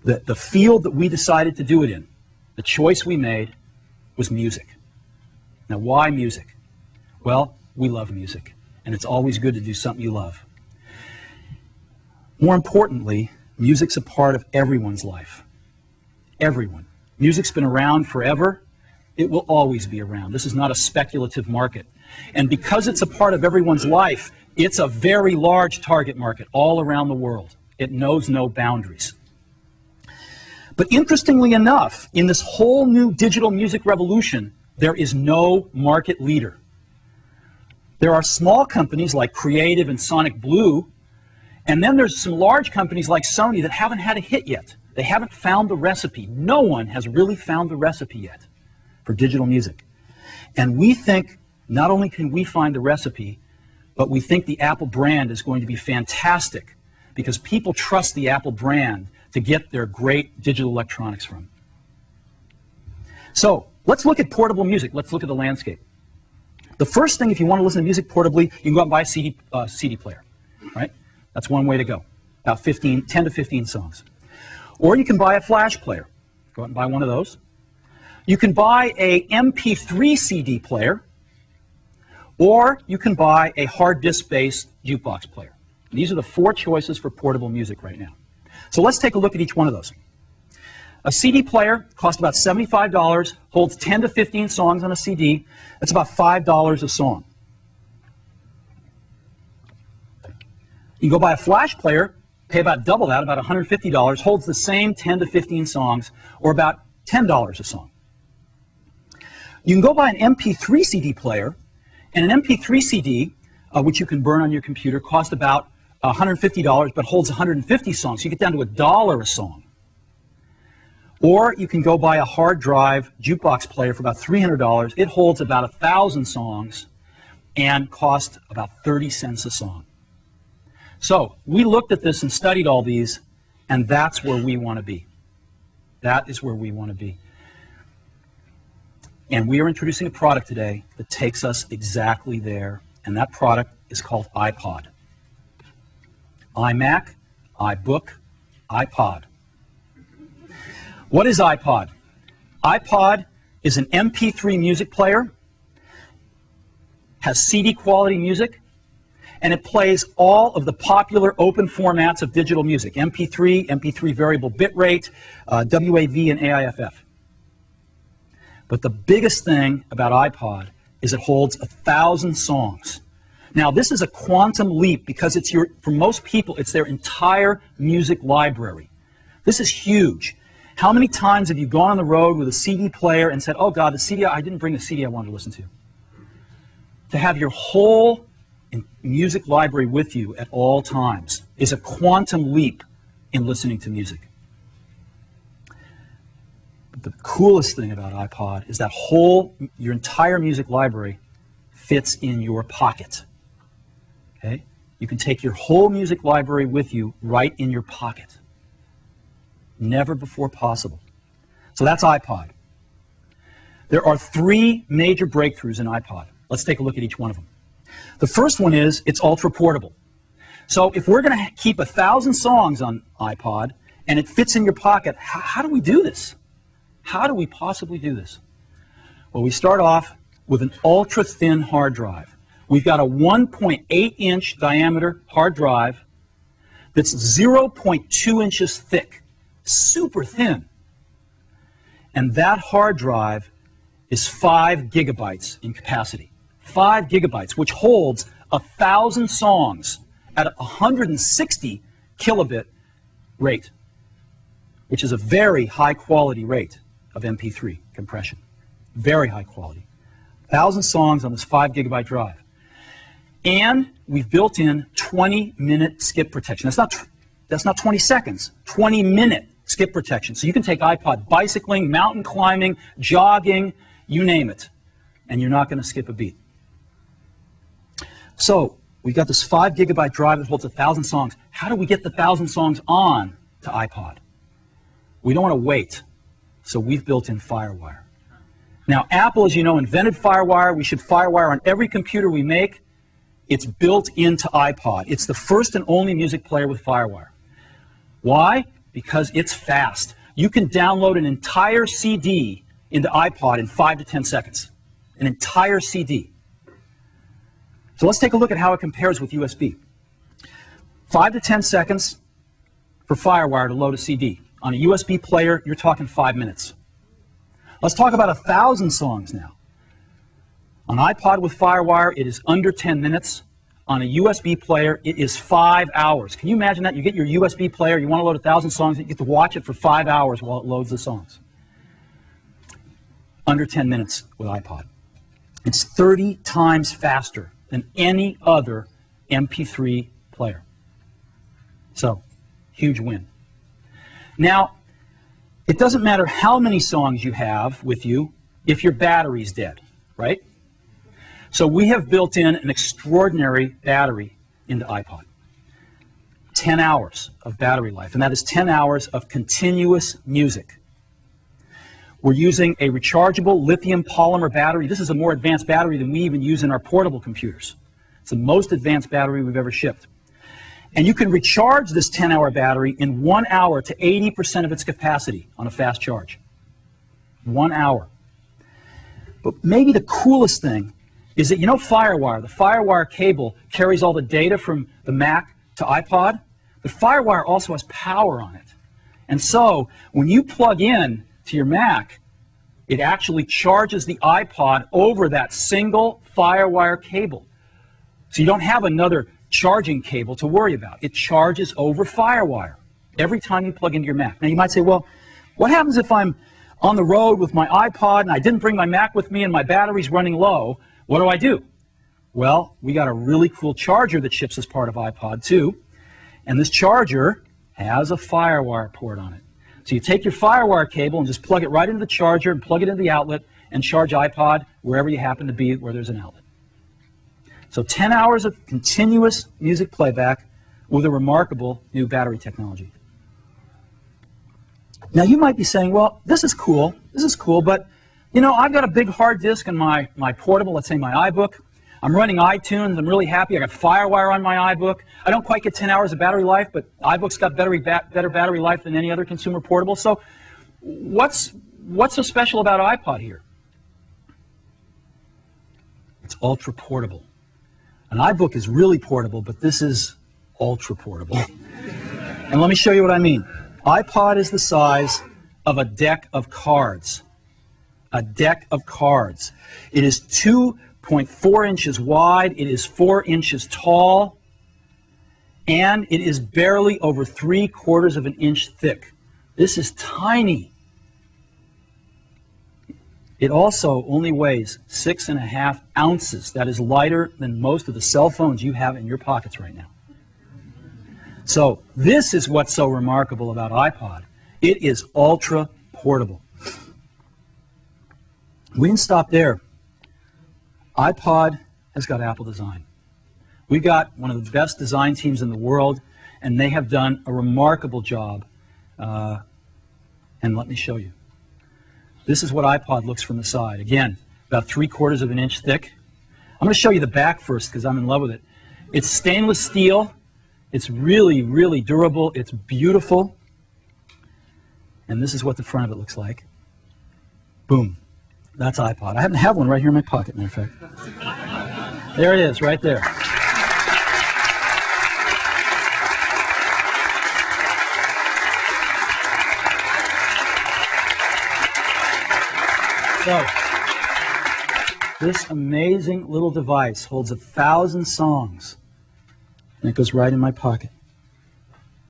The field that we decided to do it in, the choice we made, was music. Now, why music? Well, we love music, and it's always good to do something you love. More importantly, music's a part of everyone's life. Everyone. Music's been around forever. It will always be around. This is not a speculative market. And because it's a part of everyone's life, it's a very large target market all around the world. It knows no boundaries. But interestingly enough, in this whole new digital music revolution, there is no market leader. There are small companies like Creative and Sonic Blue, and then there's some large companies like Sony that haven't had a hit yet. They haven't found the recipe. No one has really found the recipe yet for digital music. And we think not only can we find the recipe, but we think the Apple brand is going to be fantastic because people trust the Apple brand to get their great digital electronics from. So let's look at portable music. Let's look at the landscape. The first thing, if you want to listen to music portably, you can go out and buy a CD player, right? That's one way to go, about 10 to 15 songs. Or you can buy a flash player. Go out and buy one of those. You can buy a MP3 CD player, or you can buy a hard disk-based jukebox player. These are the four choices for portable music right now. So let's take a look at each one of those. A CD player costs about $75, holds 10 to 15 songs on a CD. That's about $5 a song. You go buy a flash player, pay about double that, about $150, holds the same 10 to 15 songs, or about $10 a song. You can go buy an MP3 CD player, and an MP3 CD, which you can burn on your computer, costs about $150, but holds 150 songs. So you get down to $1 a song. Or you can go buy a hard drive jukebox player for about $300. It holds about 1,000 songs and costs about 30 cents a song. So we looked at this and studied all these, and that's where we want to be. That is where we want to be. And we are introducing a product today that takes us exactly there, and that product is called iPod. iMac, iBook, iPod. What is iPod? iPod is an MP3 music player, has CD quality music, and it plays all of the popular open formats of digital music, MP3, MP3 variable bitrate, WAV, and AIFF. But the biggest thing about iPod is it holds 1,000 songs. Now, this is a quantum leap because it's for most people, it's their entire music library. This is huge. How many times have you gone on the road with a CD player and said, oh God, I didn't bring the CD I wanted to listen to? To have your whole music library with you at all times is a quantum leap in listening to music. But the coolest thing about iPod is that your entire music library fits in your pocket. Okay? You can take your whole music library with you right in your pocket. Never before possible. So that's iPod. There are three major breakthroughs in iPod. Let's take a look at each one of them. The first one is it's ultra portable. So if we're going to keep 1,000 songs on iPod and it fits in your pocket, how do we do this? How do we possibly do this? Well, we start off with an ultra-thin hard drive. We've got a 1.8-inch diameter hard drive that's 0.2 inches thick, super thin. And that hard drive is 5 gigabytes in capacity. 5 gigabytes, which holds 1,000 songs at a 160 kilobit rate, which is a very high quality rate of MP3 compression. Very high quality. 1,000 songs on this 5 gigabyte drive. And we've built in 20-minute skip protection. That's not 20 seconds, 20-minute skip protection. So you can take iPod bicycling, mountain climbing, jogging, you name it, and you're not going to skip a beat. So we've got this 5 gigabyte drive that holds 1,000 songs. How do we get the 1,000 songs on to iPod? We don't want to wait, so we've built in FireWire. Now, Apple, as you know, invented FireWire. We should FireWire on every computer we make. It's built into iPod. It's the first and only music player with FireWire. Why? because it's fast. You can download an entire CD into iPod in 5 to 10 seconds. An entire CD. So let's take a look at how it compares with USB. 5 to 10 seconds for FireWire to load a CD. On a USB player, you're talking 5 minutes. Let's talk about 1,000 songs now. On iPod with FireWire, it is under 10 minutes. On a USB player, it is 5 hours. Can you imagine that? You get your USB player, you want to load 1,000 songs, you get to watch it for 5 hours while it loads the songs. Under 10 minutes with iPod. It's 30 times faster than any other MP3 player. So, huge win. Now, it doesn't matter how many songs you have with you if your battery's dead, right? So we have built in an extraordinary battery into iPod. 10 hours of battery life, and that is 10 hours of continuous music. We're using a rechargeable lithium polymer battery. This is a more advanced battery than we even use in our portable computers. It's the most advanced battery we've ever shipped. And you can recharge this 10-hour battery in 1 hour to 80% of its capacity on a fast charge. 1 hour. But maybe the coolest thing is that, you know, FireWire, the FireWire cable carries all the data from the Mac to iPod, but FireWire also has power on it. And so, when you plug in to your Mac, it actually charges the iPod over that single FireWire cable. So you don't have another charging cable to worry about. It charges over FireWire every time you plug into your Mac. Now you might say, well, what happens if I'm on the road with my iPod and I didn't bring my Mac with me and my battery's running low? What do? Well, we got a really cool charger that ships as part of iPod too, and this charger has a FireWire port on it. So you take your FireWire cable and just plug it right into the charger and plug it into the outlet and charge iPod wherever you happen to be where there's an outlet. So 10 hours of continuous music playback with a remarkable new battery technology. Now you might be saying, well, this is cool, but you know, I've got a big hard disk in my portable, let's say my iBook. I'm running iTunes, I'm really happy, I got FireWire on my iBook. I don't quite get 10 hours of battery life, but iBook's got better battery life than any other consumer portable. So what's so special about iPod here? It's ultra portable. An iBook is really portable, but this is ultra portable. And let me show you what I mean. iPod is the size of a deck of cards. A deck of cards. It is 2.4 inches wide, it is 4 inches tall, and it is barely over 3/4 of an inch thick. This is tiny. It also only weighs 6.5 ounces. That is lighter than most of the cell phones you have in your pockets right now. So this is what's so remarkable about iPod. It is ultra portable. We didn't stop there. iPod has got Apple design. We got one of the best design teams in the world, and they have done a remarkable job. And let me show you. This is what iPod looks from the side. Again, about 3/4 of an inch thick. I'm going to show you the back first because I'm in love with it. It's stainless steel. It's really, really durable. It's beautiful. And this is what the front of it looks like. Boom. That's iPod. I happen to have one right here in my pocket, matter of fact. There it is, right there. So, this amazing little device holds 1,000 songs, and it goes right in my pocket.